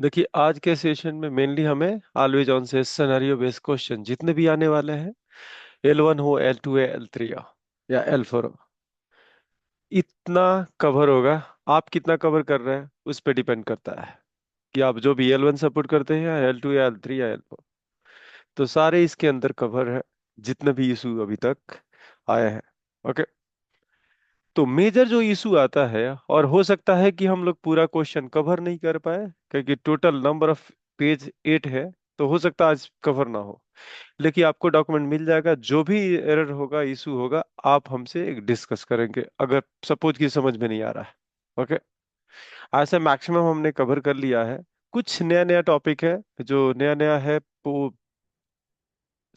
देखिए, आज के सेशन में मेनली हमें ऑलवेज ऑन से सिनेरियो बेस्ड क्वेश्चन जितने भी आने वाले हैं, L1 हो, L2 है, L3 हो या L4 हो, इतना कवर होगा। आप कितना कवर कर रहे हैं उस पर डिपेंड करता है कि आप जो भी L1 सपोर्ट करते हैं या L2 या L3 या L4। तो सारे इसके अंदर कवर है, जितने भी इशू अभी तक आए हैं। ओके। तो मेजर जो इशू आता है, और हो सकता है कि हम लोग पूरा क्वेश्चन कवर नहीं कर पाए क्योंकि टोटल नंबर ऑफ पेज 8 है, तो हो सकता है आज कवर ना हो। लेकिन आपको डॉक्यूमेंट मिल जाएगा, जो भी एरर होगा, इशू होगा, आप हमसे एक डिस्कस करेंगे अगर सपोज की समझ में नहीं आ रहा है। ओके। ऐसे मैक्सिमम हमने कवर कर लिया है। कुछ नया नया टॉपिक है, जो नया नया है वो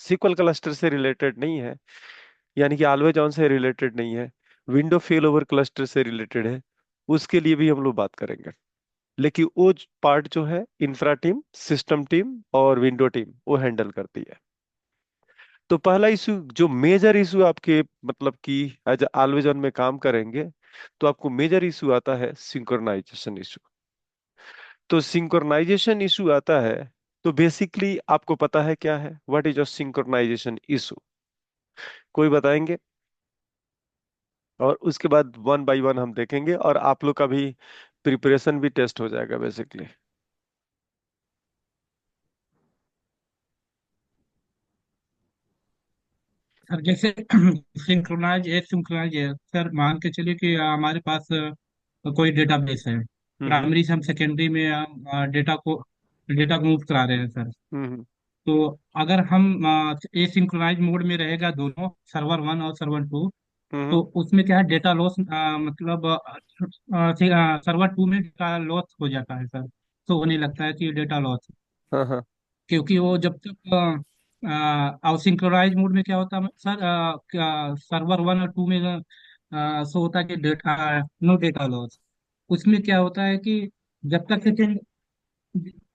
सीक्वल क्लस्टर से रिलेटेड नहीं है, यानी कि ऑलवेज ऑन से रिलेटेड नहीं है, विंडो फेल ओवर क्लस्टर से रिलेटेड है। उसके लिए भी हम लोग बात करेंगे। लेकिन वो पार्ट जो है, इंफ्रा टीम, सिस्टम टीम और विंडो टीम वो हैंडल करती है। तो पहला इशू, जो मेजर इशू आपके मतलब कि एज ऑलवेज ऑन में काम करेंगे, तो आपको मेजर इशू आता है सिंक्रोनाइजेशन इशू। तो सिंक्रोनाइजेशन इशू आता है, तो बेसिकली आपको पता है क्या है, what is a synchronization issue? कोई बताएंगे? और उसके बाद वन बाय वन हम देखेंगे, और आप लोग का भी प्रिपरेशन भी टेस्ट हो जाएगा बेसिकली। सर जैसे सिंक्रोनाइज एसिंक्रोनाइज है सर। मान के चलिए कि हमारे पास कोई डेटाबेस है। हम्म। प्राइमरी से हम सेकेंडरी में डेटा को मूव करा रहे हैं सर। हम्म। तो अगर हम एसिंक्रोनाइज मोड में रहेगा दोनों, सर्वर वन और सर्वर टू, हम्म। तो उसमें क्या है, डेटा लॉस मतलब सर्वर टू में डेटा लॉस हो जाता है सर। तो होने लगता है कि डेटा लॉस, हाँ हाँ। क्योंकि वो जब तक सिंक्रोनाइज मोड में क्या होता है सर, सर्वर वन और टू में सो होता है कि डेटा, नो डेटा लॉस। उसमें क्या होता है कि जब तक सेकेंड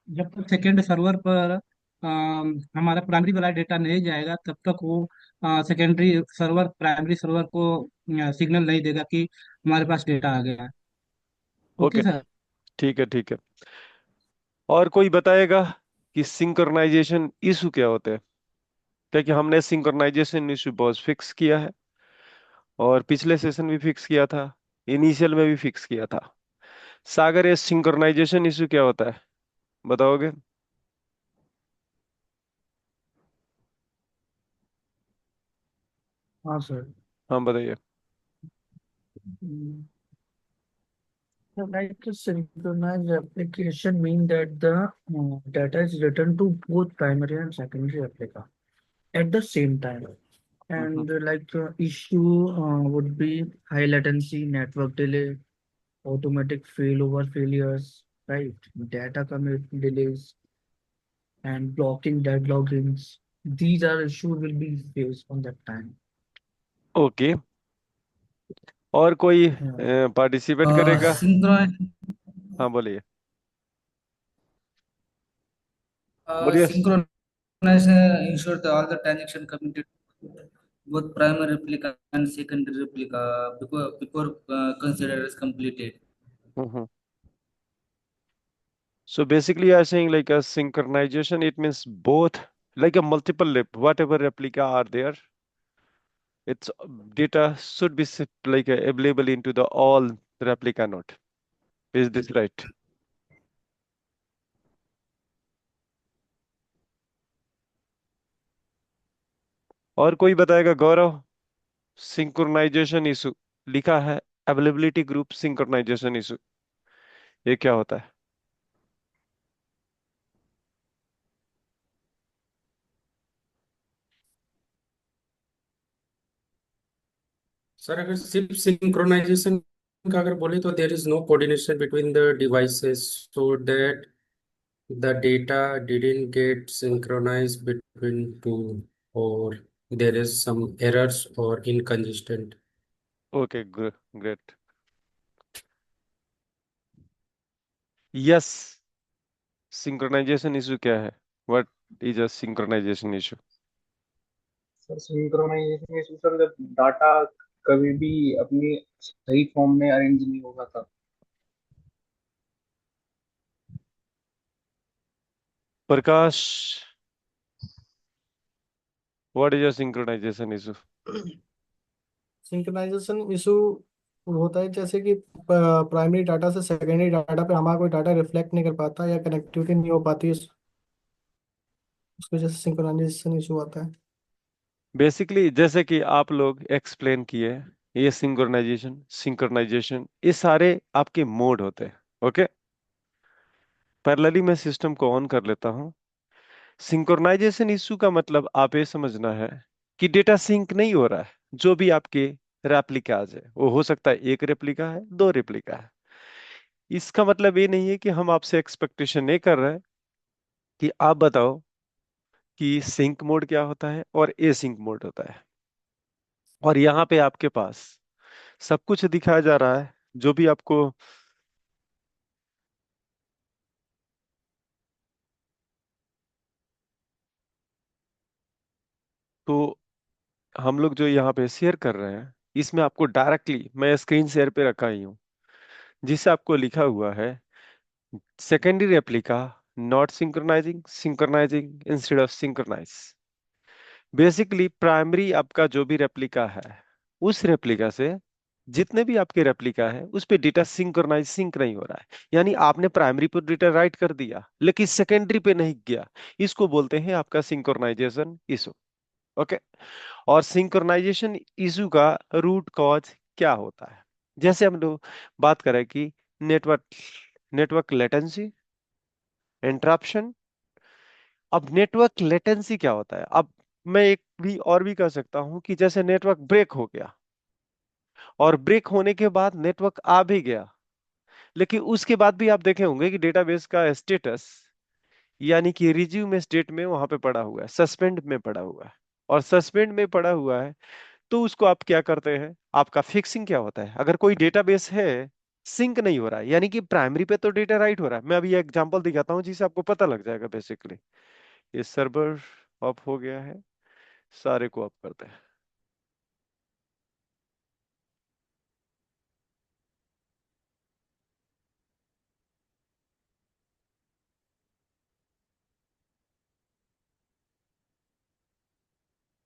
जब तक सेकेंड सर्वर पर हमारा प्राइमरी वाला डेटा नहीं जाएगा, तब तक वो सेकेंडरी सर्वर प्राइमरी सर्वर को सिग्नल नहीं देगा कि हमारे पास डेटा आ गया है। Okay okay. सर। ठीक है, ठीक है। और कोई बताएगा कि सिंक्रोनाइजेशन इशू क्या होते हैं? क्योंकि हमने सिंक्रोनाइजेशन इशू बहुत फिक्स किया है, और पिछले सेशन भी फिक्स किया था, इनिशियल में भी फिक्स किया था। सागर, ये सिंक्रोनाइजेशन इशू क्या होता है, बताओगे? हाँ सर। हाँ, बताइए। So, like a synchronized application mean that the data is written to both primary and secondary application at the same time. Hmm. And issue would be high latency, network delay, automatic failover failures, right? Data commit delays and blocking deadlockings. These are issues will be faced on that time. Okay. और कोई Yeah. Participate करेगा? Synchron हाँ, बोलिए। बोलिए। Synchronization ensure that all the transaction committed both primary replica and secondary replica before considered as completed. Hmm. So basically, I saying like a synchronization, it means both, like a multiple whatever replica are there, its data should be like available into the all replica node. Is this right? और कोई बताएगा? गौरव, synchronisation issue लिखा है, availability group synchronisation issue, ये क्या होता है? Sir अगर सिर्फ सिंक्रोनाइजेशन का अगर बोले तो there is no coordination between the devices so that the data didn't get synchronized between two or there is some errors or inconsistent. Okay, great. Yes. Synchronization issue क्या है? What is a synchronization issue? Sir synchronization issue sir, जब data कभी भी अपनी सही form में arrange नहीं होगा था। Prakash, what is your synchronization issue? Synchronization issue होता है जैसे कि प्राइमरी डाटा से सेकेंडरी डाटा पे हमारा कोई डाटा रिफ्लेक्ट नहीं कर पाता या कनेक्टिविटी नहीं हो पाती, उसकी वजह से सिंक्रोनाइजेशन इशू आता है। बेसिकली जैसे कि आप लोग एक्सप्लेन किए, ये सिंक्रोनाइजेशन सिंक्रोनाइजेशन ये सारे आपके मोड होते हैं। ओके, पैरेलली मैं सिस्टम को ऑन कर लेता हूँ। सिंक्रोनाइजेशन इशू का मतलब आप ये समझना है कि डेटा सिंक नहीं हो रहा है। जो भी आपके रेप्लिकाज है, वो हो सकता है एक रेप्लिका है, दो रेप्लिका है। इसका मतलब ये नहीं है कि हम आपसे एक्सपेक्टेशन नहीं कर रहे हैं कि आप बताओ कि सिंक मोड क्या होता है और ए सिंक मोड होता है। और यहाँ पे आपके पास सब कुछ दिखाया जा रहा है, जो भी आपको तो हम लोग जो यहाँ पे शेयर कर रहे हैं, इसमें आपको डायरेक्टली मैं स्क्रीन शेयर पे रखा ही हूँ, जिससे आपको लिखा हुआ है secondary replica not synchronizing, synchronizing instead of synchronize. Basically primary आपका जो भी रेप्लिका है, उस रेप्लिका से जितने भी आपके रेप्लिका है उस पे डेटा सिंक्रोनाइज सिंक नहीं हो रहा है। यानी आपने प्राइमरी पर डेटा राइट कर दिया लेकिन सेकेंडरी पे नहीं गया। इसको बोलते हैं आपका सिंक्रोनाइजेशन इशू। ओके, और सिंक्रोनाइजेशन इशू का रूट कॉज क्या होता है? जैसे हम लोग बात करें कि नेटवर्क नेटवर्क लेटेंसी, इंटरप्शन। अब नेटवर्क लेटेंसी क्या होता है? अब मैं एक भी और भी कर सकता हूं कि जैसे नेटवर्क ब्रेक हो गया और ब्रेक होने के बाद नेटवर्क आ भी गया, लेकिन उसके बाद भी आप देखे होंगे कि डेटाबेस का स्टेटस यानी कि रिज्यूम स्टेट में वहां पे पड़ा हुआ है, सस्पेंड में पड़ा हुआ है। और सस्पेंड में पड़ा हुआ है तो उसको आप क्या करते हैं? आपका फिक्सिंग क्या होता है? अगर कोई डेटाबेस है सिंक नहीं हो रहा है, यानी कि प्राइमरी पे तो डेटा राइट हो रहा है। मैं अभी एग्जांपल दिखाता हूं जिससे आपको पता लग जाएगा। बेसिकली ये सर्वर ऑफ हो गया है, सारे को ऑफ करते हैं।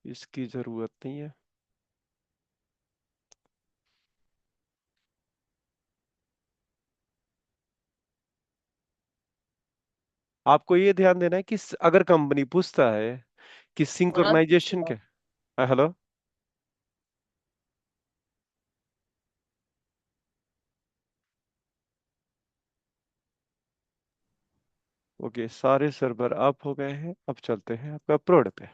इसकी जरूरत नहीं है। आपको ये ध्यान देना है कि अगर कंपनी पूछता है कि सिंक्रोनाइजेशन के, हेलो, ओके, सारे सर्वर अप हो गए हैं। अब चलते हैं आपका प्रोड पे।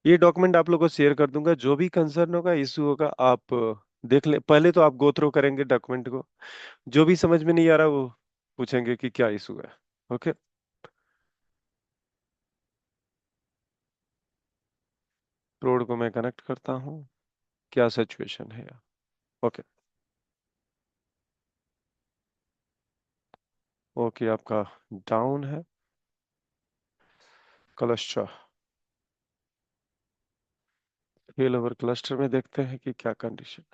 ये डॉक्यूमेंट आप लोगों को शेयर कर दूंगा। जो भी कंसर्न होगा, इशू होगा, आप देख ले। पहले तो आप गो थ्रू करेंगे डॉक्यूमेंट को, जो भी समझ में नहीं आ रहा वो पूछेंगे कि क्या इशू है। ओके, प्रोड को मैं कनेक्ट करता हूँ, क्या सिचुएशन है। ओके, ओके, आपका डाउन है क्लस्टर। फेल ओवर क्लस्टर में देखते हैं कि क्या कंडीशन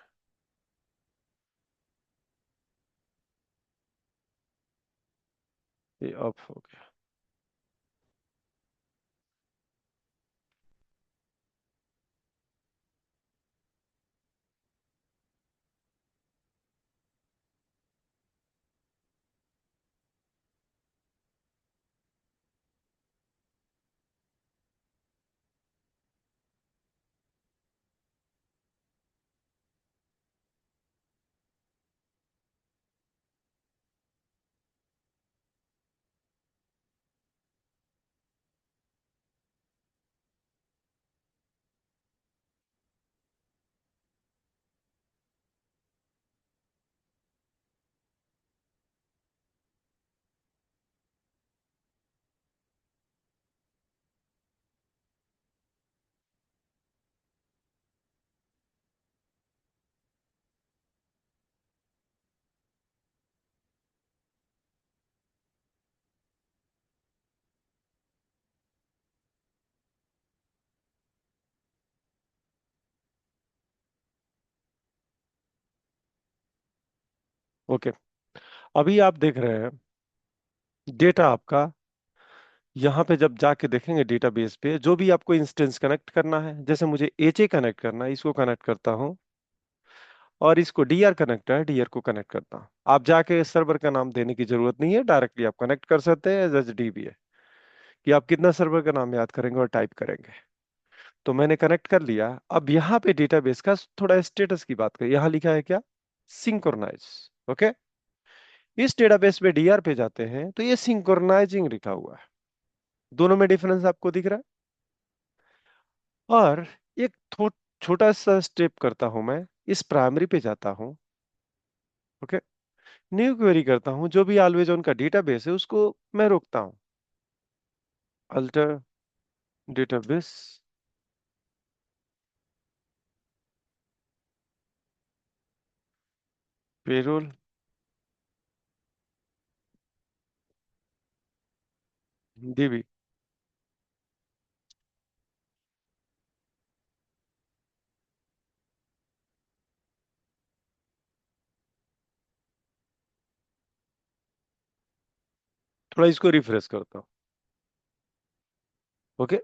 है। ये ऑफ हो गया। ओके, अभी आप देख रहे हैं डेटा आपका, यहाँ पे जब जाके देखेंगे डेटाबेस पे जो भी आपको इंस्टेंस कनेक्ट करना है, जैसे मुझे एचए कनेक्ट करना है, इसको कनेक्ट करता हूँ, और इसको डीआर कनेक्ट है, डीआर को कनेक्ट करता हूँ। आप जाके सर्वर का नाम देने की जरूरत नहीं है, डायरेक्टली आप कनेक्ट कर सकते हैं। एज डीबी है कि आप कितना सर्वर का नाम याद करेंगे और टाइप करेंगे। तो मैंने कनेक्ट कर लिया। अब यहाँ पे डेटाबेस का थोड़ा स्टेटस की बात करें, यहाँ लिखा है क्या, सिंक्रोनाइज। ओके, इस डेटाबेस पे डीआर पे जाते हैं तो ये सिंक्रोनाइजिंग लिखा हुआ है। दोनों में डिफरेंस आपको दिख रहा है। और एक छोटा सा स्टेप करता हूं मैं, इस प्राइमरी पे जाता हूं। ओके, न्यू क्वेरी करता हूं, जो भी ऑलवेज ऑन का डेटाबेस है उसको मैं रोकता हूं। Alter database, payroll, dB. थोड़ा इसको रिफ्रेश करता हूं। ओके,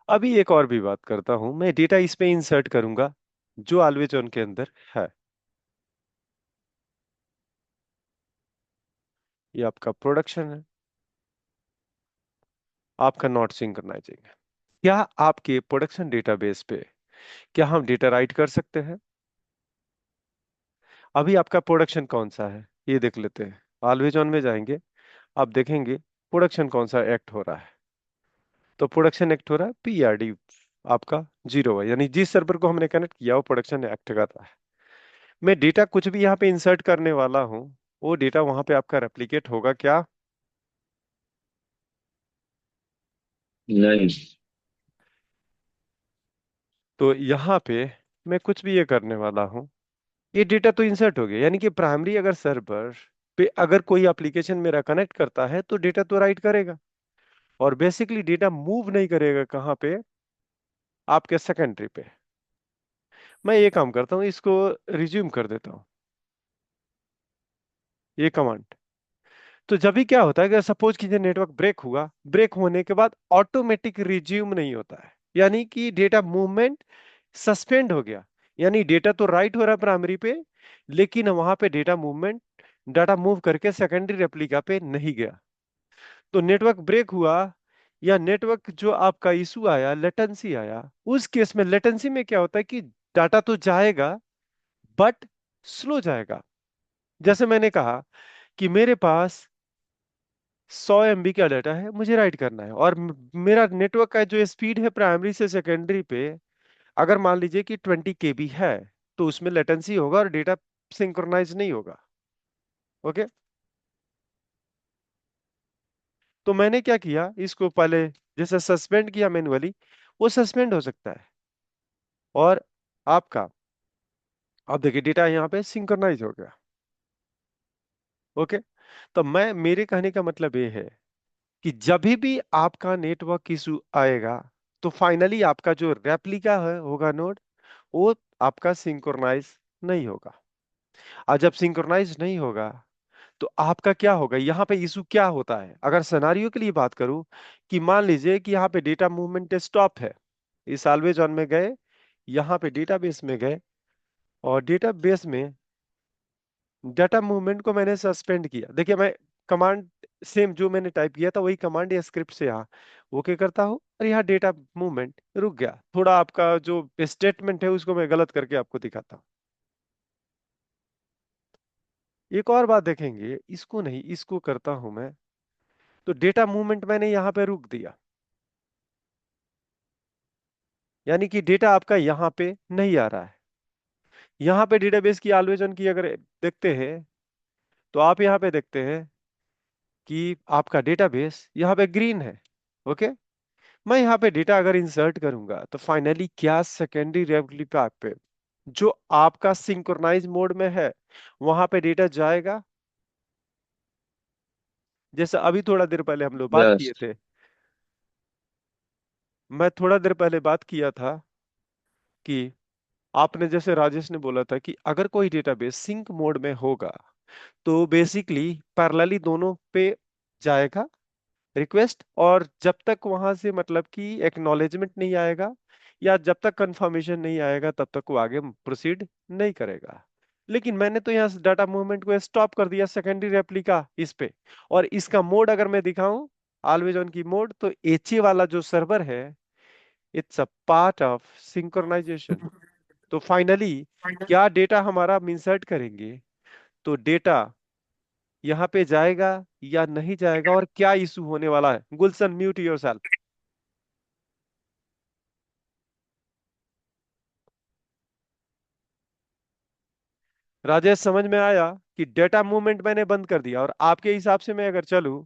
अभी एक और भी बात करता हूं, मैं डेटा इस पे इंसर्ट करूंगा जो ऑलवेज ऑन के अंदर है। ये आपका प्रोडक्शन है, आपका नॉट सिंक्रोनाइजिंग है। क्या आपके प्रोडक्शन डेटाबेस पे क्या हम डेटा राइट कर सकते हैं? अभी आपका प्रोडक्शन कौन सा है ये देख लेते हैं। ऑलवेज ऑन में जाएंगे, आप देखेंगे प्रोडक्शन कौन सा एक्ट हो रहा है। तो प्रोडक्शन एक्ट हो रहा है पीआरडी आपका 0 है, यानी जिस सर्वर को हमने कनेक्ट किया वो प्रोडक्शन एक्ट कर रहा है। मैं डेटा कुछ भी यहाँ पे इंसर्ट करने वाला हूँ, वो डेटा वहां पे आपका रेप्लिकेट होगा क्या? नहीं। तो यहाँ पे मैं कुछ भी ये करने वाला हूँ, ये डेटा तो इंसर्ट हो गया, यानी कि प्राइमरी अगर सर्वर पे अगर कोई एप्लीकेशन मेरा कनेक्ट करता है तो डेटा तो राइट करेगा, और बेसिकली डेटा मूव नहीं करेगा कहाँ पे, आपके सेकेंडरी पे। मैं ये काम करता हूँ, इसको रिज्यूम कर देता हूँ, ये कमांड। तो जब भी क्या होता है कि सपोज कीजिए नेटवर्क ब्रेक हुआ, ब्रेक होने के बाद ऑटोमेटिक रिज्यूम नहीं होता है, यानी कि डेटा मूवमेंट सस्पेंड हो गया। यानी डेटा तो राइट हो रहा है प्राइमरी पे, लेकिन वहां पे डेटा मूवमेंट, डाटा मूव करके सेकेंडरी रेप्लिका पे नहीं गया। तो नेटवर्क ब्रेक हुआ या नेटवर्क जो आपका इशू आया, लेटेंसी आया, उस केस में लेटेंसी में क्या होता है कि डाटा तो जाएगा बट स्लो जाएगा। जैसे मैंने कहा कि मेरे पास 100 MB का डाटा है, मुझे राइट करना है, और मेरा नेटवर्क का जो स्पीड है प्राइमरी से सेकेंडरी पे अगर मान लीजिए कि 20 KB है, तो उसमें लेटेंसी होगा और डेटा सिंक्रोनाइज नहीं होगा। ओके, तो मैंने क्या किया, इसको पहले जैसे सस्पेंड किया मैन्युअली, वो सस्पेंड हो सकता है। और आपका अब देखिए डेटा यहाँ पे सिंक्रोनाइज हो गया। ओके, तो मैं मेरे कहने का मतलब ये है कि जब भी आपका नेटवर्क इशू आएगा तो फाइनली आपका जो रेप्लिका है होगा नोड, वो आपका सिंक्रोनाइज नहीं होगा। और जब सिंक्रोनाइज नहीं होगा तो आपका क्या होगा, यहाँ पे इशू क्या होता है, अगर सिनारियो के लिए बात करूं कि मान लीजिए कि यहाँ पे डेटा मूवमेंट स्टॉप है, इस ऑलवेज ऑन में गए, यहाँ पे डेटाबेस में गए, और डेटाबेस में डाटा मूवमेंट को मैंने सस्पेंड किया। देखिए मैं कमांड सेम जो मैंने टाइप किया था वही कमांड या स्क्रिप्ट से यहाँ ओके करता हूँ, और यहाँ डेटा मूवमेंट रुक गया। थोड़ा आपका जो स्टेटमेंट है उसको मैं गलत करके आपको दिखाता हूँ। एक और बात देखेंगे, इसको नहीं इसको करता हूं मैं, तो डेटा मूवमेंट मैंने यहाँ पे रुक दिया, यानी कि डेटा आपका यहाँ पे नहीं आ रहा है। यहाँ पे डेटाबेस की ऑलवेज ऑन की अगर देखते हैं तो आप यहाँ पे देखते हैं कि आपका डेटाबेस यहाँ पे ग्रीन है। ओके, मैं यहाँ पे डेटा अगर इंसर्ट करूंगा तो फाइनली क्या सेकेंडरी रेप्लिका पे जो आपका सिंक्रोनाइज मोड में है वहां पे डेटा जाएगा। जैसे अभी थोड़ा देर पहले हम लोग बात यस। किए थे, मैं थोड़ा देर पहले बात किया था कि आपने जैसे राजेश ने बोला था कि अगर कोई डेटाबेस सिंक मोड में होगा तो बेसिकली पैरेलली दोनों पे जाएगा रिक्वेस्ट, और जब तक वहां से मतलब कि एक्नॉलेजमेंट नहीं आएगा या जब तक कंफर्मेशन नहीं आएगा तब तक वो आगे प्रोसीड नहीं करेगा। लेकिन मैंने तो यहाँ डाटा मूवमेंट को स्टॉप कर दिया सेकेंडरी रेप्लिका इस पे। और इसका मोड अगर मैं दिखाऊं, ऑलवेज ऑन की मोड, तो एचए वाला जो सर्वर है, it's a part of synchronization. तो फाइनली क्या डेटा हमारा हम इंसर्ट करेंगे, तो डेटा यहाँ पे जाएगा या नहीं जाएगा, और क्या इशू होने वाला है। गुलशन, म्यूट योरसेल्फ। राजेश, समझ में आया कि डेटा मूवमेंट मैंने बंद कर दिया, और आपके हिसाब से मैं अगर चलूं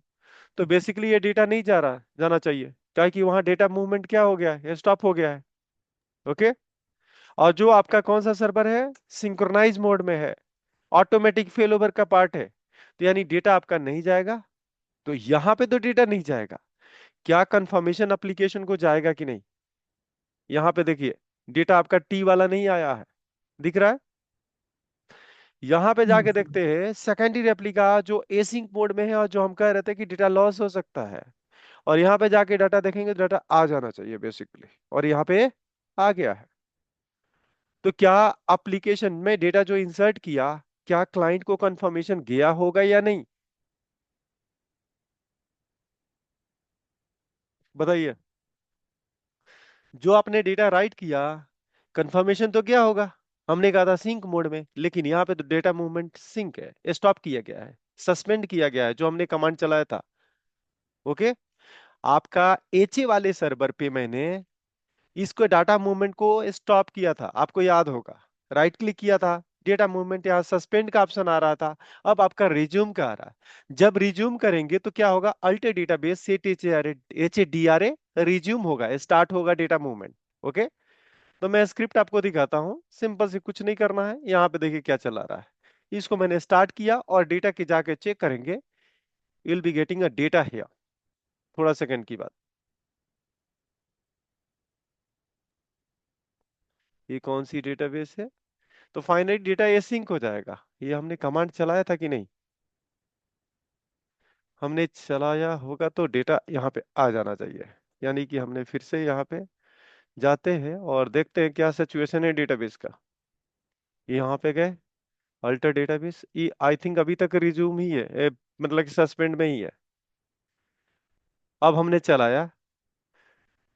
तो बेसिकली ये डेटा नहीं जा रहा, जाना चाहिए, क्या कि वहां डेटा मूवमेंट क्या हो गया है, स्टॉप हो गया है। ओके। और जो आपका कौन सा सर्वर है, सिंक्रोनाइज मोड में है, ऑटोमेटिक फेल ओवर का पार्ट है, तो यानी डेटा आपका नहीं जाएगा। तो यहां पे तो डेटा नहीं जाएगा, क्या कंफर्मेशन एप्लीकेशन को जाएगा कि नहीं। यहां पे देखिए, डेटा आपका टी वाला नहीं आया है, दिख रहा है। यहां पे जाके देखते हैं सेकेंडरी रेप्लिका जो एसिंक मोड में है, और जो हम कह रहे थे कि डेटा लॉस हो सकता है। और यहां पे जाके डाटा देखेंगे, डाटा आ जाना चाहिए बेसिकली, और यहाँ पे आ गया है। तो क्या एप्लीकेशन में डेटा जो इंसर्ट किया, क्या क्लाइंट को कंफर्मेशन गया होगा या नहीं, बताइए। जो आपने डेटा राइट किया, कंफर्मेशन तो गया होगा। हमने कहा था सिंक मोड में, लेकिन यहाँ पे तो डेटा मूवमेंट सिंक है, स्टॉप किया गया है, सस्पेंड किया गया है, जो हमने कमांड चलाया था। ओके। आपका एचए वाले सर्वर पे मैंने इसको डाटा मूवमेंट को स्टॉप किया था, आपको याद होगा। राइट क्लिक किया था, डेटा मूवमेंट, यहाँ सस्पेंड का ऑप्शन आ रहा था। अब आपका रिज्यूम का आ रहा है। जब रिज्यूम करेंगे तो क्या होगा, alter database set H A D R A resume होगा, स्टार्ट होगा डेटा मूवमेंट। ओके। तो मैं स्क्रिप्ट आपको दिखाता हूँ, सिंपल से कुछ नहीं करना है। यहाँ पे देखिए क्या चला रहा है। इसको मैंने स्टार्ट किया और डेटा की जाके चेक करेंगे, you will be getting a data here. थोड़ा सेकंड की बात। ये कौन सी डेटाबेस है, तो फाइनली डेटा एसिंक हो जाएगा। ये हमने कमांड चलाया था कि नहीं, हमने चलाया होगा, तो डेटा यहाँ पे आ जाना चाहिए। यानी कि हमने फिर से यहाँ पे जाते हैं और देखते हैं क्या सिचुएशन है डेटाबेस का। यहाँ पे गए, अल्टर डेटाबेस, ये आई थिंक अभी तक रिज्यूम ही है, मतलब कि सस्पेंड में ही है। अब हमने चलाया,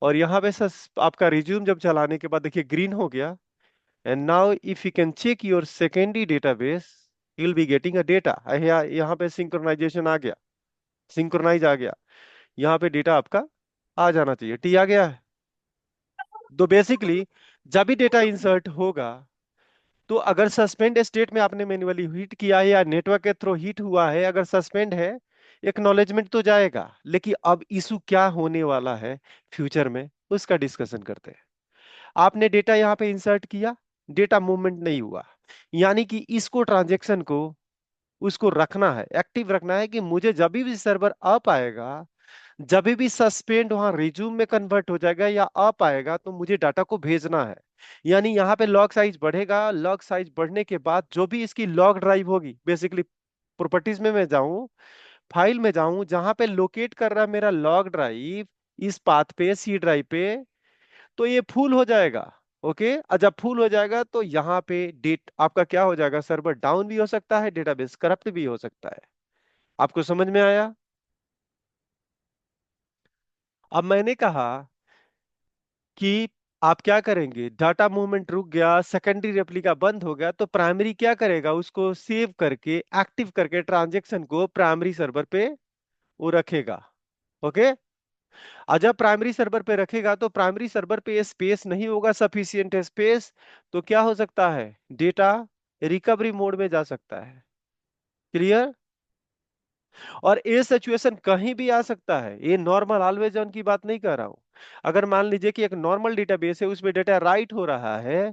और यहाँ पे आपका रिज्यूम जब चलाने के बाद देखिए ग्रीन हो गया। And now if you can check your secondary database, you will be getting a data. यहाँ पे सिंक्रोनाइजेशन आ गया, सिंक्रोनाइज आ गया। यहाँ पे डेटा आपका आ जाना चाहिए, टी आ गया है। तो बेसिकली जब भी डेटा इंसर्ट होगा, तो अगर सस्पेंड स्टेट में आपने मैन्युअली हीट किया है या नेटवर्क के थ्रू हीट हुआ है, अगर सस्पेंड है, एक्नॉलेजमेंट तो जाएगा। लेकिन अब इशू क्या होने वाला है फ्यूचर में, उसका डिस्कशन करते हैं। आपने डेटा यहाँ पे इंसर्ट किया, डेटा मूवमेंट नहीं हुआ, यानी कि इसको ट्रांजेक्शन को उसको रखना है, एक्टिव रखना है, कि मुझे जब भी सर्वर अप आएगा, जब भी सस्पेंड वहां रिज्यूम में कन्वर्ट हो जाएगा या अप आएगा, तो मुझे डाटा को भेजना है। यानी यहाँ पे लॉग साइज बढ़ेगा, लॉग साइज बढ़ने के बाद जो भी इसकी लॉग ड्राइव होगी, बेसिकली प्रॉपर्टीज में मैं जाऊं, फाइल में जाऊं, जहां पे लोकेट कर रहा है मेरा लॉग ड्राइव, इस पाथ पे, सी ड्राइव पे, तो ये फुल हो जाएगा। ओके। और जब फुल हो जाएगा तो यहाँ पे डेट आपका क्या हो जाएगा, सर्वर डाउन भी हो सकता है, डेटाबेस करप्ट भी हो सकता है। आपको समझ में आया। अब मैंने कहा कि आप क्या करेंगे, डाटा मूवमेंट रुक गया, सेकेंडरी रेप्लिका बंद हो गया, तो प्राइमरी क्या करेगा, उसको सेव करके एक्टिव करके ट्रांजेक्शन को प्राइमरी सर्वर पे वो रखेगा। ओके। और जब प्राइमरी सर्वर पे रखेगा तो प्राइमरी सर्वर पे स्पेस नहीं होगा, सफिशियंट स्पेस, तो क्या हो सकता है, डेटा रिकवरी मोड में जा सकता है। क्लियर। और ये सिचुएशन कहीं भी आ सकता है, ये नॉर्मल ऑलवेज ऑन की बात नहीं कर रहा हूं। अगर मान लीजिए कि एक नॉर्मल डेटाबेस है, उसमें डेटा राइट हो रहा है,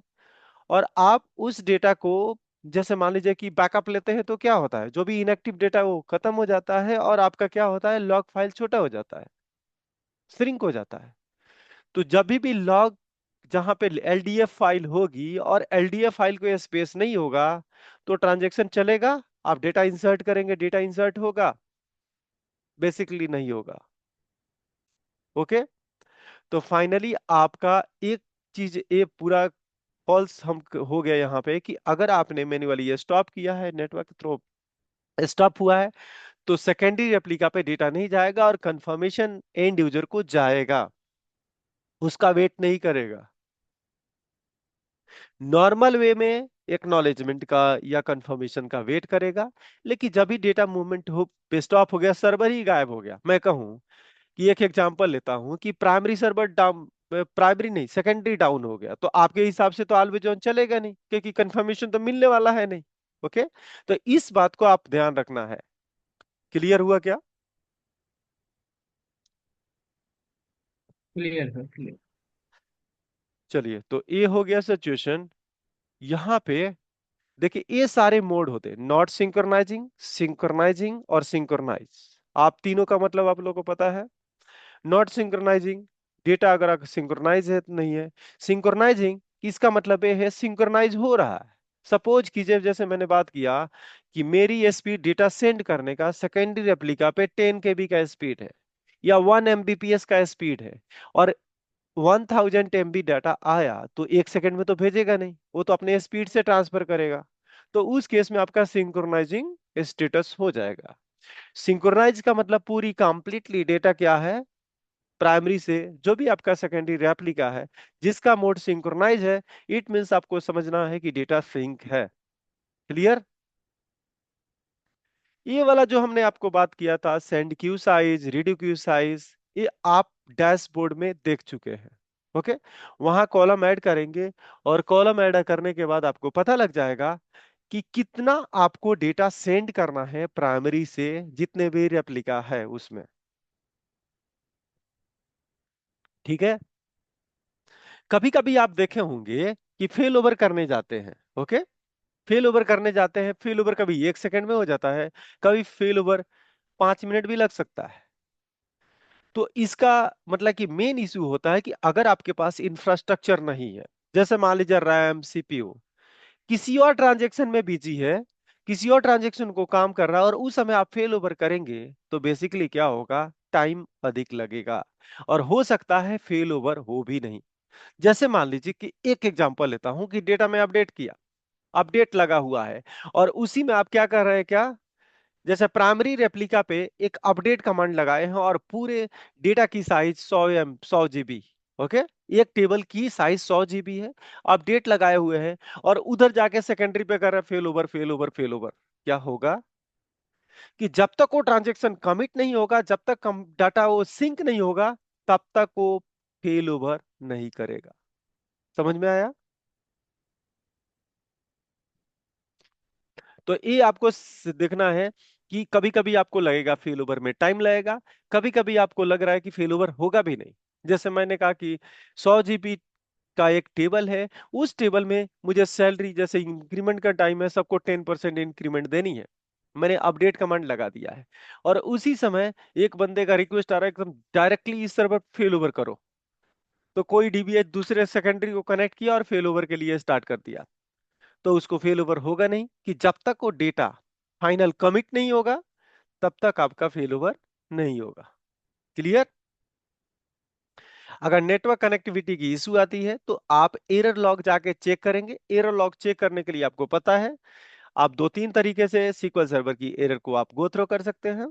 और आप उस डेटा को, जैसे मान लीजिए कि बैकअप लेते हैं, तो क्या होता है, जो भी इनएक्टिव डेटा वो खत्म हो जाता है, और आपका क्या होता है, लॉग फाइल छोटा हो जाता है, श्रिंक हो जाता है। तो जब भी लॉग, जहां पे एलडीएफ फाइल होगी और एलडीएफ फाइल को स्पेस नहीं होगा, तो ट्रांजेक्शन चलेगा आप डेटा इंसर्ट करेंगे, डेटा इंसर्ट होगा? बेसिकली नहीं होगा। ओके। तो फाइनली आपका एक चीज ये पूरा फॉल्स हम हो गया यहाँ पे कि अगर आपने मैन्युअली ये स्टॉप किया है, नेटवर्क थ्रो स्टॉप हुआ है, तो सेकेंडरी रेप्लिका पे डेटा नहीं जाएगा और कंफर्मेशन एंड यूजर को जाएगा, उसका वेट नहीं करेगा। नॉर्मल वे में एक्नॉलेजमेंट का या कंफर्मेशन का वेट करेगा। लेकिन जब भी डेटा मूवमेंट हो स्टॉप हो गया, सर्वर ही गायब हो गया, मैं कहूं कि एक एग्जांपल लेता हूं कि प्राइमरी सर्वर डाउन, प्राइमरी नहीं सेकेंडरी डाउन हो गया, तो आपके हिसाब से तो ऑलवेज ऑन चलेगा नहीं, क्योंकि कंफर्मेशन तो मिलने वाला है नहीं। ओके। तो इस बात को आप ध्यान रखना है। क्लियर हुआ क्या? Clear sir, clear. चलिए, तो ये हो गया सिचुएशन। यहां पे देखिए ये सारे मोड होते हैं, नॉट सिंक्रोनाइजिंग, सिंक्रोनाइजिंग और सिंक्रोनाइज। आप तीनों का मतलब आप लोगों को पता है। नॉट सिंक्रोनाइजिंग, डेटा अगर सिंक्रोनाइज है तो नहीं है। सिंक्रोनाइजिंग इसका मतलब ये है सिंक्रोनाइज हो रहा है। सपोज कीजिए, जैसे मैंने बात किया कि मेरी स्पीड डेटा सेंड करने का सेकेंडरी रेप्लिका पे 10 KB का स्पीड है या 1 Mbps का स्पीड है, और 1000 MB डाटा आया, तो 1 सेकंड में तो भेजेगा नहीं, वो तो अपने स्पीड से ट्रांसफर करेगा। तो उस केस में आपका सिंक्रोनाइजिंग स्टेटस हो जाएगा। सिंक्रोनाइज का मतलब पूरी कंप्लीटली डेटा क्या है, प्राइमरी से जो भी आपका सेकेंडरी रेप्लिका है जिसका मोड सिंक्रोनाइज है, इट मींस आपको समझना है कि डेटा सिंक है। क्लियर? ये वाला जो हमने आपको बात किया था, send queue size, redo queue size, ये आप डैशबोर्ड में देख चुके हैं। ओके। वहां कॉलम ऐड करेंगे और कॉलम ऐड करने के बाद आपको पता लग जाएगा कि कितना आपको डेटा सेंड करना है प्राइमरी से, जितने भी रेप्लिका है उसमें। ठीक है। कभी कभी आप देखे होंगे कि फेल ओवर करने जाते हैं। ओके। फेल ओवर करने जाते हैं, फेल ओवर कभी 1 सेकंड में हो जाता है, कभी फेल ओवर 5 मिनट भी लग सकता है। तो इसका मतलब कि मेन इशू होता है कि अगर आपके पास इंफ्रास्ट्रक्चर नहीं है, जैसे मान लीजिए रैम, सीपीयू किसी और ट्रांजेक्शन में बिजी है, किसी और ट्रांजेक्शन को काम कर रहा है, और उस समय आप फेल ओवर करेंगे, तो बेसिकली क्या होगा, टाइम अधिक लगेगा और हो सकता है फेल ओवर हो भी नहीं। जैसे मान लीजिए कि एक एग्जांपल लेता हूं कि डेटा में अपडेट किया, अपडेट लगा हुआ है, और उसी में आप क्या कर रहे हैं, क्या जैसे प्राइमरी रेप्लिका पे एक अपडेट कमांड लगाए हैं और पूरे डेटा की साइज 100 GB। ओके। एक टेबल की साइज 100 GB है, अपडेट लगाए हुए हैं, और उधर जाके सेकेंडरी पे कर रहे fail over, fail over, fail over. क्या होगा कि जब तक वो ट्रांजेक्शन कमिट नहीं होगा, जब तक डाटा वो सिंक नहीं होगा, तब तक वो फेल ओवर नहीं करेगा। समझ में आया? तो ये आपको देखना है कि कभी कभी आपको लगेगा फेल ओवर में टाइम लगेगा, कभी कभी आपको लग रहा है कि फेल ओवर होगा भी नहीं। जैसे मैंने कहा कि 100 GB का एक टेबल है, उस टेबल में मुझे सैलरी जैसे इंक्रीमेंट का टाइम है, सबको 10% इंक्रीमेंट देनी है, मैंने अपडेट कमांड लगा दिया है, और उसी समय एक बंदे का रिक्वेस्ट आ रहा है एकदम डायरेक्टली इस सर्वर फेल ओवर करो, तो कोई डीबीएच दूसरे सेकेंडरी को कनेक्ट किया और फेल ओवर के लिए स्टार्ट कर दिया, तो उसको फेल ओवर होगा नहीं, कि जब तक वो डेटा फाइनल कमिट नहीं होगा तब तक आपका फेल ओवर नहीं होगा। क्लियर? अगर नेटवर्क कनेक्टिविटी की इशू आती है तो आप एरर लॉग जाके चेक करेंगे। एरर लॉग चेक करने के लिए आपको पता है, आप दो तीन तरीके से सीक्वल सर्वर की एरर को आप गो थ्रो कर सकते हैं।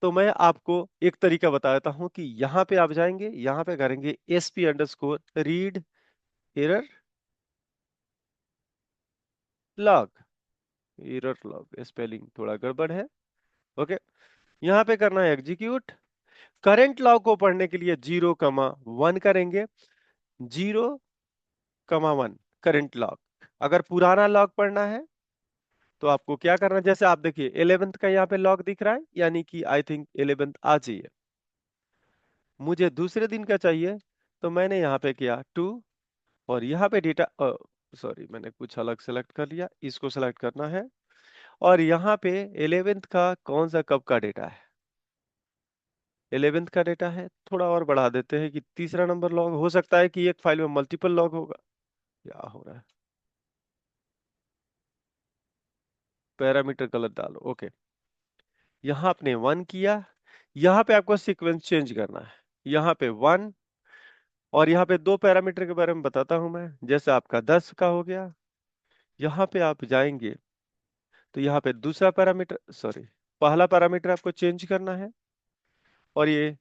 तो मैं आपको एक तरीका बता देता हूं कि यहां पे आप जाएंगे, यहां पे करेंगे SP_रीड error log. Error log spelling थोड़ा गड़बड़ है। ओके। यहां पे करना है एग्जीक्यूट। करंट लॉग को पढ़ने के लिए 0,1 करेंगे, 0,1 करंट लॉग। अगर पुराना लॉग पढ़ना है तो आपको क्या करना है, जैसे आप देखिए 11th का यहाँ पे लॉग दिख रहा है, यानी कि आई थिंक 11th आज ही है, मुझे दूसरे दिन का चाहिए, तो मैंने यहाँ पे किया 2, और यहाँ पे डेटा, सॉरी मैंने कुछ अलग सेलेक्ट कर लिया, इसको सेलेक्ट करना है, और यहाँ पे 11th का कौन सा कब का डेटा है, 11th का डेटा है, थोड़ा और बढ़ा देते हैं कि तीसरा नंबर लॉग, हो सकता है कि एक फाइल में मल्टीपल लॉग होगा। क्या हो रहा है? पैरामीटर गलत डालो। ओके, यहाँ आपने 1 किया, यहाँ पे आपको सीक्वेंस चेंज करना है। यहाँ पे 1, और यहाँ पे दो पैरामीटर के बारे में बताता हूं मैं। जैसे आपका 10 का हो गया, यहाँ पे आप जाएंगे तो यहाँ पे दूसरा पैरामीटर, सॉरी, पहला पैरामीटर आपको चेंज करना है, और ये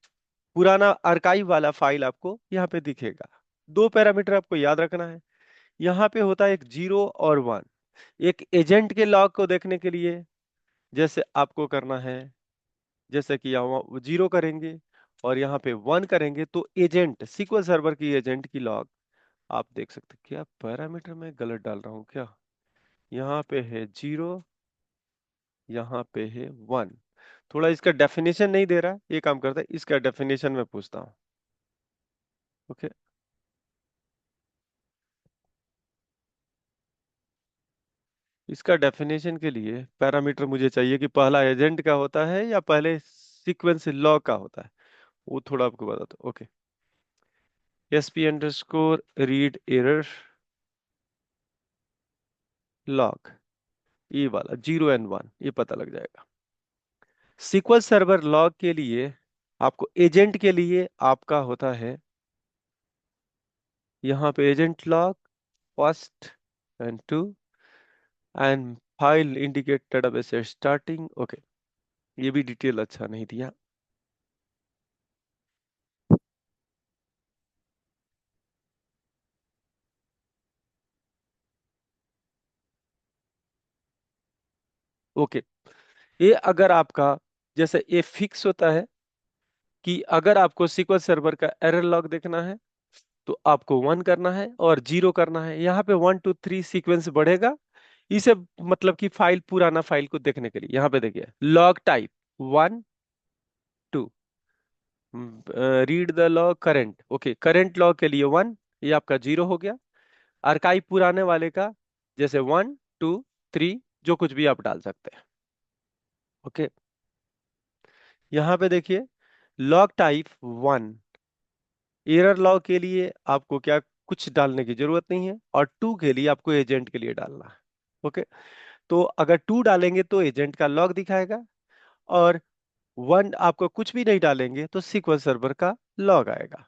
पुराना आर्काइव वाला फाइल आपको यहाँ पे दिखेगा। दो पैरामीटर आपको याद रखना है। यहाँ पे होता है एक 0 और 1। एक एजेंट के लॉग को देखने के लिए जैसे आपको करना है, जैसे कि यहाँ 0 करेंगे और यहाँ पे 1 करेंगे, तो एजेंट, SQL सर्वर की एजेंट की लॉग आप देख सकते हैं। क्या पैरामीटर में गलत डाल रहा हूँ क्या? यहाँ पे है 0, यहाँ पे है 1। थोड़ा इसका डेफिनेशन नहीं दे रहा, ये काम करता है, इसका डेफिनेशन में पूछता हूँ। ओके, इसका डेफिनेशन के लिए पैरामीटर मुझे चाहिए कि पहला एजेंट का होता है या पहले सीक्वेंस लॉग का होता है, वो थोड़ा आपको बता दो। Okay, sp underscore read error log, ये वाला 0 एंड 1, ये पता लग जाएगा। SQL सर्वर लॉग के लिए आपको एजेंट के लिए आपका होता है यहाँ पे agent log first and 2 and file indicate database starting. Okay, ये भी डिटेल अच्छा नहीं दिया। ओके, ये अगर आपका जैसे ये फिक्स होता है कि अगर आपको SQL सर्वर का एरर लॉग देखना है तो आपको 1 करना है और 0 करना है। यहाँ पे 1 2 3 सीक्वेंस बढ़ेगा, इसे मतलब कि फाइल, पुराना फाइल को देखने के लिए। यहाँ पे देखिए log type 1 2, read the log current. Okay, current log के लिए 1, ये आपका 0 हो गया। आर्काइव पुराने वाले का जैसे 1 2 3, जो कुछ भी आप डाल सकते हैं। ओके, यहाँ पे देखिए लॉग टाइप 1, एरर लॉग के लिए आपको क्या कुछ डालने की जरूरत नहीं है, और 2 के लिए आपको एजेंट के लिए डालना है। ओके, तो अगर 2 डालेंगे तो एजेंट का लॉग दिखाएगा, और 1 आपको कुछ भी नहीं डालेंगे तो SQL सर्वर का लॉग आएगा।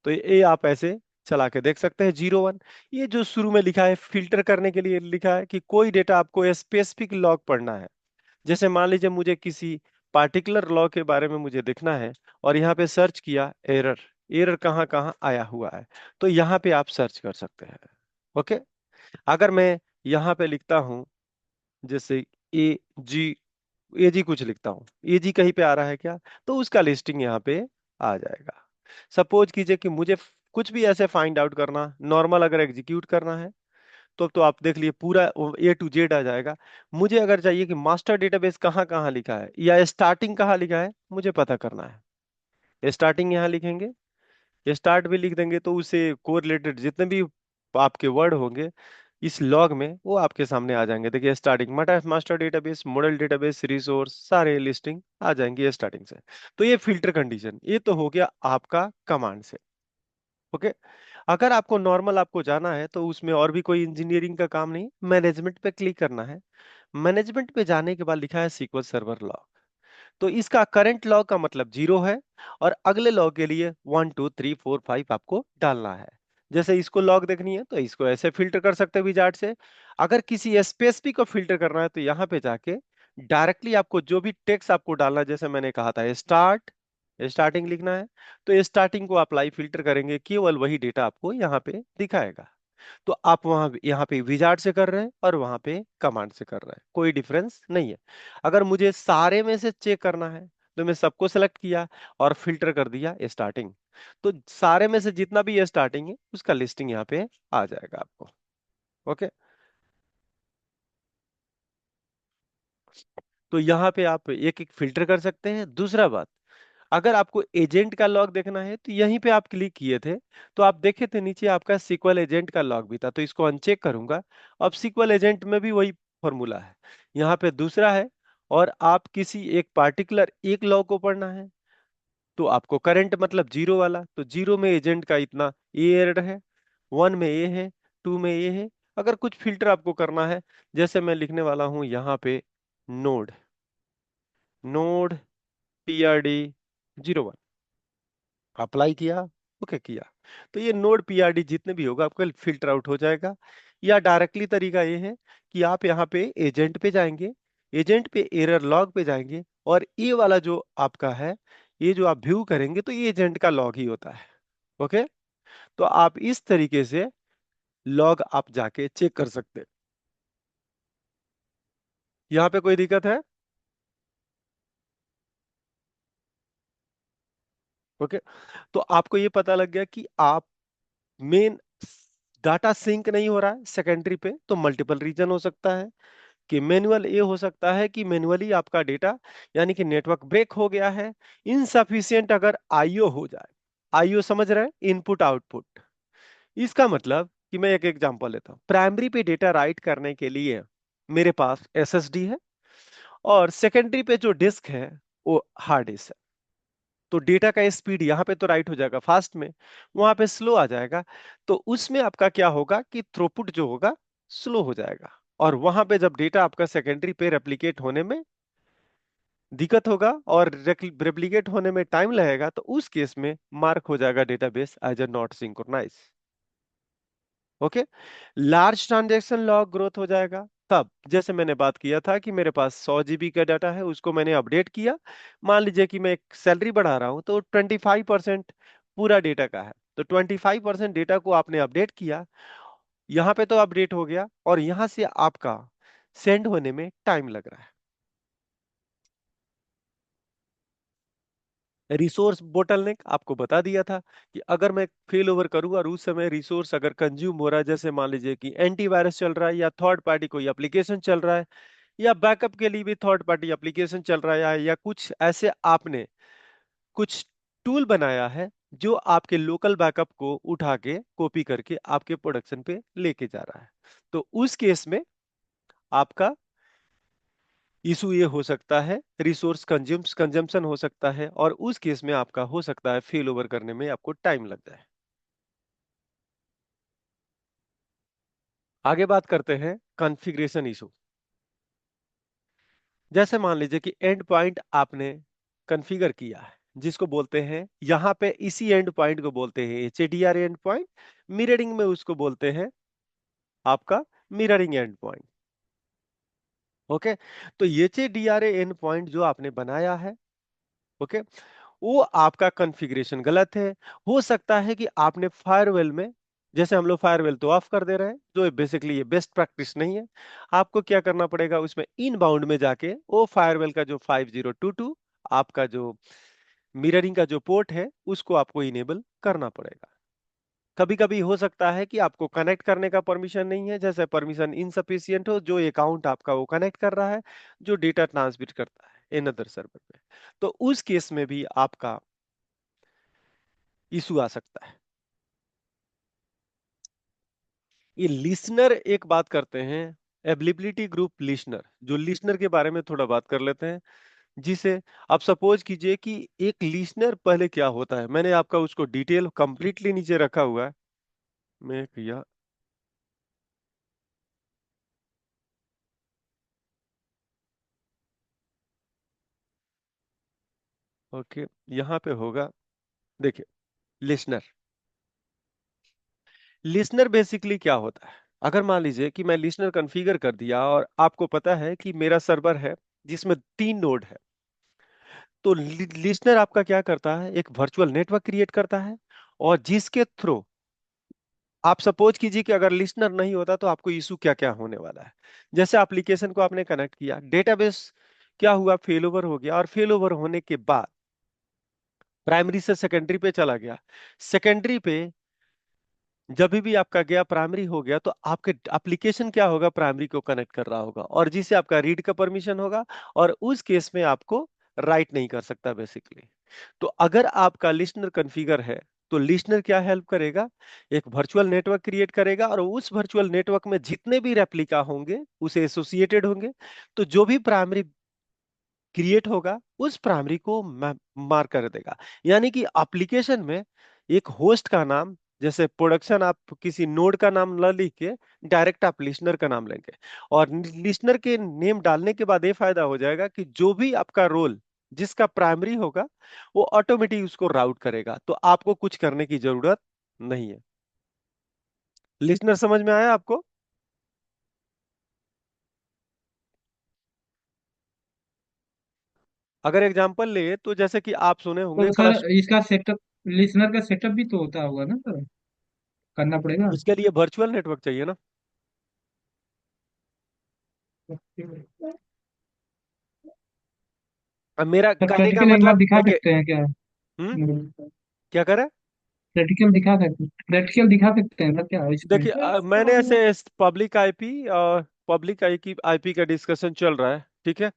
तो ये आप ऐसे चला के देख सकते हैं 0 1। ये जो शुरू में लिखा है फिल्टर करने के लिए लिखा है कि कोई डेटा आपको स्पेसिफिक लॉग पढ़ना है। जैसे मान लीजिए मुझे किसी पार्टिकुलर लॉ के बारे में मुझे देखना है, और यहाँ पे सर्च किया एरर, एरर कहाँ कहाँ आया हुआ है, तो यहाँ पे आप सर्च कर सकते हैं। ओके, अगर मैं यहाँ पे लिखता हूँ जैसे ए जी, ए जी कुछ लिखता हूँ, ए जी कहीं पे आ रहा है क्या, तो उसका लिस्टिंग यहाँ पे आ जाएगा। सपोज कीजिए कि मुझे कुछ भी ऐसे फाइंड आउट करना, नॉर्मल अगर एग्जीक्यूट करना है तो आप देख लिए पूरा A to Z आ जाएगा। मुझे अगर चाहिए कि मास्टर डेटाबेस कहाँ कहाँ लिखा है या स्टार्टिंग कहाँ लिखा है, मुझे पता करना है। स्टार्टिंग यहाँ लिखेंगे, स्टार्ट भी लिख देंगे, तो उससे कोरिलेटेड जितने भी आपके वर्ड होंगे इस लॉग में वो आपके सामने आ जाएंगे। देखिए starting master database, model database, resource, सारे लिस्टिंग आ जाएंगे स्टार्टिंग से। तो ये फिल्टर कंडीशन, ये तो हो गया आपका कमांड से। ओके, अगर आपको नॉर्मल आपको जाना है तो उसमें और भी कोई इंजीनियरिंग का काम नहीं, मैनेजमेंट पे क्लिक करना है। मैनेजमेंट पे जाने के बाद लिखा है SQL सर्वर लॉग, तो इसका करंट लॉग का मतलब 0 है, और अगले लॉग के लिए 1 2 3 4 5 आपको डालना है। जैसे इसको लॉग देखनी है तो इसको ऐसे फिल्टर कर सकते हैं विजार्ड से। अगर किसी स्पेसिफिक को फिल्टर करना है तो यहाँ पे जाके डायरेक्टली आपको जो भी टेक्स्ट आपको डालना है, जैसे मैंने कहा था स्टार्टिंग लिखना है, तो स्टार्टिंग को अप्लाई फिल्टर करेंगे, केवल वही डेटा आपको यहाँ पे दिखाएगा। तो आप वहां यहाँ पे विजार्ड से कर रहे हैं और वहां पे कमांड से कर रहे हैं, कोई डिफरेंस नहीं है। अगर मुझे सारे में से चेक करना है तो मैं सबको सेलेक्ट किया और फिल्टर कर दिया स्टार्टिंग, तो सारे में से जितना भी स्टार्टिंग है उसका लिस्टिंग यहाँ पे आ जाएगा आपको। ओके, तो यहाँ पे आप एक एक फिल्टर कर सकते हैं। दूसरा बात, अगर आपको एजेंट का लॉग देखना है तो यहीं पे आप क्लिक किए थे तो आप देखे थे नीचे आपका SQL एजेंट का लॉग भी था, तो इसको अनचेक करूंगा। अब SQL एजेंट में भी वही फॉर्मूला है, यहाँ पे दूसरा है, और आप किसी एक पार्टिकुलर एक लॉग को पढ़ना है तो आपको करंट मतलब 0 वाला, तो 0 में एजेंट का इतना ये एरर है, 1 में ये है, 2 में ये है, अगर कुछ फिल्टर आपको करना है, जैसे मैं लिखने वाला हूं यहाँ पे नोड, नोड PRD01, अप्लाई किया, ओके किया, तो ये नोड PRD जितने भी होगा आपका फिल्टर आउट हो जाएगा। या डायरेक्टली तरीका ये है कि आप यहाँ पे एजेंट पे जाएंगे, एजेंट पे एरर लॉग पे जाएंगे, और ये वाला जो आपका है, ये जो आप व्यू करेंगे तो ये एजेंट का लॉग ही होता है। ओके, तो आप इस तरीके से लॉग आप जाके चेक कर सकते हैं। यहाँ पे कोई दिक्कत है? ओके, तो आपको ये पता लग गया कि आप मेन डाटा सिंक नहीं हो रहा है सेकेंडरी पे, तो मल्टीपल रीजन हो सकता है। कि मैनुअल ये हो सकता है कि मैनुअली आपका डेटा, यानी कि नेटवर्क ब्रेक हो गया है। इनसफिशियंट अगर आईओ हो जाए, आईओ समझ रहे हैं, इनपुट आउटपुट, इसका मतलब कि मैं एक एग्जांपल लेता हूं, प्राइमरी पे डेटा राइट करने के लिए मेरे पास एसएसडी है, और सेकेंडरी पे जो डिस्क है वो हार्ड डिस्क है। तो डेटा का स्पीड यहाँ पे तो राइट हो जाएगा फास्ट में, वहां पे स्लो आ जाएगा। तो उसमें आपका क्या होगा कि थ्रूपुट जो होगा स्लो हो जाएगा, और वहां पे जब डेटा आपका सेकेंडरी पे रेप्लिकेट होने में दिक्कत होगा और रेप्लिकेट होने में टाइम लगेगा, तो उस केस में मार्क हो जाएगा database as a not synchronize. Okay, large transaction log growth हो जाएगा तब, जैसे मैंने बात किया था कि मेरे पास 100 GB का डाटा है, उसको मैंने अपडेट किया। मान लीजिए कि मैं एक सैलरी बढ़ा रहा हूं, तो 25% पूरा डेटा का है, तो 25% डेटा को आपने अपडेट किया, यहां पे तो अपडेट हो गया, और यहां से आपका सेंड होने में टाइम लग रहा है। रिसोर्स बोटलनेक आपको बता दिया था कि अगर मैं फेल ओवर करूं और उस समय रिसोर्स अगर कंज्यूम हो रहा है, जैसे मान लीजिए कि एंटीवायरस चल रहा है, या थर्ड पार्टी कोई एप्लीकेशन चल रहा है, या बैकअप के लिए भी थर्ड पार्टी एप्लीकेशन चल रहा है, या कुछ ऐसे आपने कुछ टूल बनाया है जो आपके लोकल बैकअप को उठा के कॉपी करके आपके प्रोडक्शन पे लेके जा रहा है, तो उस केस में आपका इशू ये हो सकता है, रिसोर्स कंजम्पशन हो सकता है, और उस केस में आपका हो सकता है फेल ओवर करने में आपको टाइम लग जाए। आगे बात करते हैं कॉन्फ़िगरेशन इशू। जैसे मान लीजिए कि एंड पॉइंट आपने कॉन्फ़िगर किया है, जिसको बोलते हैं यहां पे इसी एंड पॉइंट को बोलते हैं HADR एंड पॉइंट, मिररिंग में उसको बोलते हैं आपका मिररिंग एंड पॉइंट। ओके, तो HADR एंड पॉइंट जो आपने बनाया है, ओके, वो आपका कॉन्फ़िगरेशन गलत है। हो सकता है कि आपने फायरवेल में, जैसे हम लोग फायरवेल तो ऑफ कर दे रहे हैं, जो बेसिकली ये बेस्ट प्रैक्टिस नहीं है। आपको क्या करना पड़ेगा, उसमें इनबाउंड में जाके वो फायरवेल का जो 5022 आपका जो मिररिंग का जो पोर्ट है, उसको आपको इनेबल करना पड़ेगा। कभी कभी हो सकता है कि आपको कनेक्ट करने का परमिशन नहीं है, जैसे परमिशन इनसफिशियंट हो, जो अकाउंट आपका वो कनेक्ट कर रहा है, जो डेटा ट्रांसमिट करता है अनदर सर्वर पे, तो उस केस में भी आपका इशू आ सकता है। ये लिसनर, एक बात करते हैं, अवेलेबिलिटी ग्रुप लिसनर, जो लिसनर के बारे में थोड़ा बात कर लेते हैं, जिसे आप सपोज कीजिए कि एक लिसनर पहले क्या होता है, मैंने आपका उसको डिटेल कंप्लीटली नीचे रखा हुआ है। मैं भैया, ओके, यहाँ पे होगा, देखिए, लिसनर, लिसनर बेसिकली क्या होता है, अगर मान लीजिए कि मैं लिसनर कॉन्फ़िगर कर दिया, और आपको पता है कि मेरा सर्वर है जिसमें 3 नोड है, तो लिसनर आपका क्या करता है, एक वर्चुअल नेटवर्क क्रिएट करता है, और जिसके थ्रू, आप सपोज कीजिए कि अगर लिसनर नहीं होता तो आपको इशू क्या क्या होने वाला है। जैसे एप्लीकेशन को आपने कनेक्ट किया, डेटाबेस क्या हुआ, फेल ओवर हो गया, और फेल ओवर होने के बाद प्राइमरी से सेकेंडरी पे चला गया, सेकेंडरी पे जब भी आपका गया प्राइमरी हो गया, तो आपके एप्लीकेशन क्या होगा, प्राइमरी को कनेक्ट कर रहा होगा, और जिसे आपका रीड का परमिशन होगा, और उस केस में आपको राइट नहीं कर सकता बेसिकली। तो अगर आपका लिसनर कॉन्फ़िगर है, तो लिसनर क्या हेल्प करेगा, एक वर्चुअल नेटवर्क क्रिएट करेगा, और उस वर्चुअल नेटवर्क में जितने भी रेप्लिका होंगे उसे एसोसिएटेड होंगे, तो जो भी प्राइमरी क्रिएट होगा उस प्राइमरी को मार्क कर देगा। यानी कि एप्लीकेशन में एक होस्ट का नाम जैसे प्रोडक्शन आप किसी नोड का नाम न लिख के डायरेक्ट आप लिसनर का नाम लेंगे, और लिसनर के नेम डालने के बाद ये फायदा हो जाएगा कि जो भी आपका रोल जिसका प्राइमरी होगा वो ऑटोमेटिक उसको राउट करेगा, तो आपको कुछ करने की जरूरत नहीं है। लिसनर समझ में आया आपको? अगर एग्जांपल ले तो जैसे कि आप सुने तो होंगे सर इसका सेटअप, लिसनर का सेटअप भी तो होता होगा ना सर, करना पड़ेगा। उसके लिए वर्चुअल नेटवर्क चाहिए ना। अब मेरा सर कहने का प्रैक्टिकल एक बार मतलब दिखा देखिए। सकते हैं क्या? हम्म। क्या करे? प्रैक्टिकल दिखा सकते हैं सर क्या इसमें? देखिए मैंने ऐसे पब्लिक आईपी का डिस्कशन चल रहा है, ठीक है।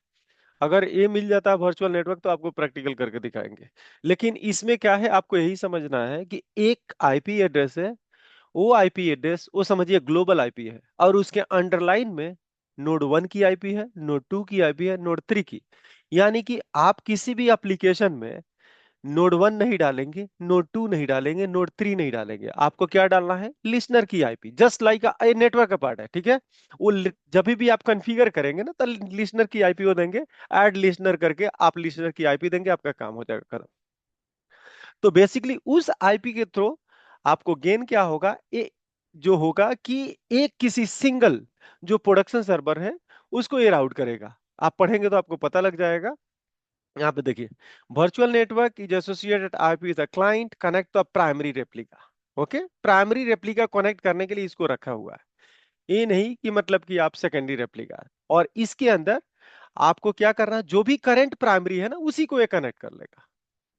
अगर ये मिल जाता है वर्चुअल नेटवर्क तो आपको प्रैक्टिकल करके दिखाएंगे। लेकिन इसमें क्या है, आपको यही समझना है कि एक आईपी एड्रेस है, वो आईपी एड्रेस वो समझिए ग्लोबल आईपी है, और उसके अंडरलाइन में नोड 1 की आईपी है, नोड 2 की आईपी है, नोड 3 की। यानी कि आप किसी भी एप्लीकेशन में नोड 1 नहीं डालेंगे, नोड 2 नहीं डालेंगे, नोड 3 नहीं डालेंगे, आपको क्या डालना है, लिसनर की IP, just like a network का पार्ट है, ठीक है। जब भी आप कॉन्फ़िगर करेंगे ना, तो लिसनर की आईपी वो देंगे, ऐड लिसनर करके आप लिसनर की आईपी देंगे, आपका काम हो जाएगा खत्म। तो बेसिकली उस आईपी के थ्रू आपको गेन क्या होगा, जो होगा कि एक किसी सिंगल जो प्रोडक्शन सर्वर है उसको ये राउट करेगा। आप पढ़ेंगे तो आपको पता लग जाएगा। यहाँ पे देखिए, virtual network is associated IP with a client connect to a primary replica. Okay, primary replica connect करने के लिए इसको रखा हुआ है, ये नहीं कि मतलब कि आप सेकेंडरी रेप्लिका। और इसके अंदर आपको क्या करना है, जो भी करंट प्राइमरी है ना उसी को ये कनेक्ट कर लेगा।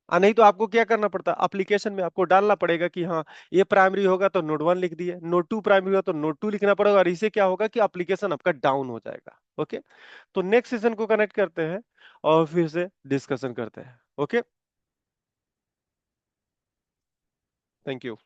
नहीं तो आपको क्या करना पड़ता है, एप्लीकेशन में आपको डालना पड़ेगा कि हाँ ये प्राइमरी होगा तो नोड 1 लिख दिए, नोड 2 प्राइमरी होगा तो नोड 2 लिखना पड़ेगा, और इससे क्या होगा कि एप्लीकेशन आपका डाउन हो जाएगा। ओके, तो नेक्स्ट सेशन को कनेक्ट करते हैं और फिर से डिस्कशन करते हैं। Okay, thank you.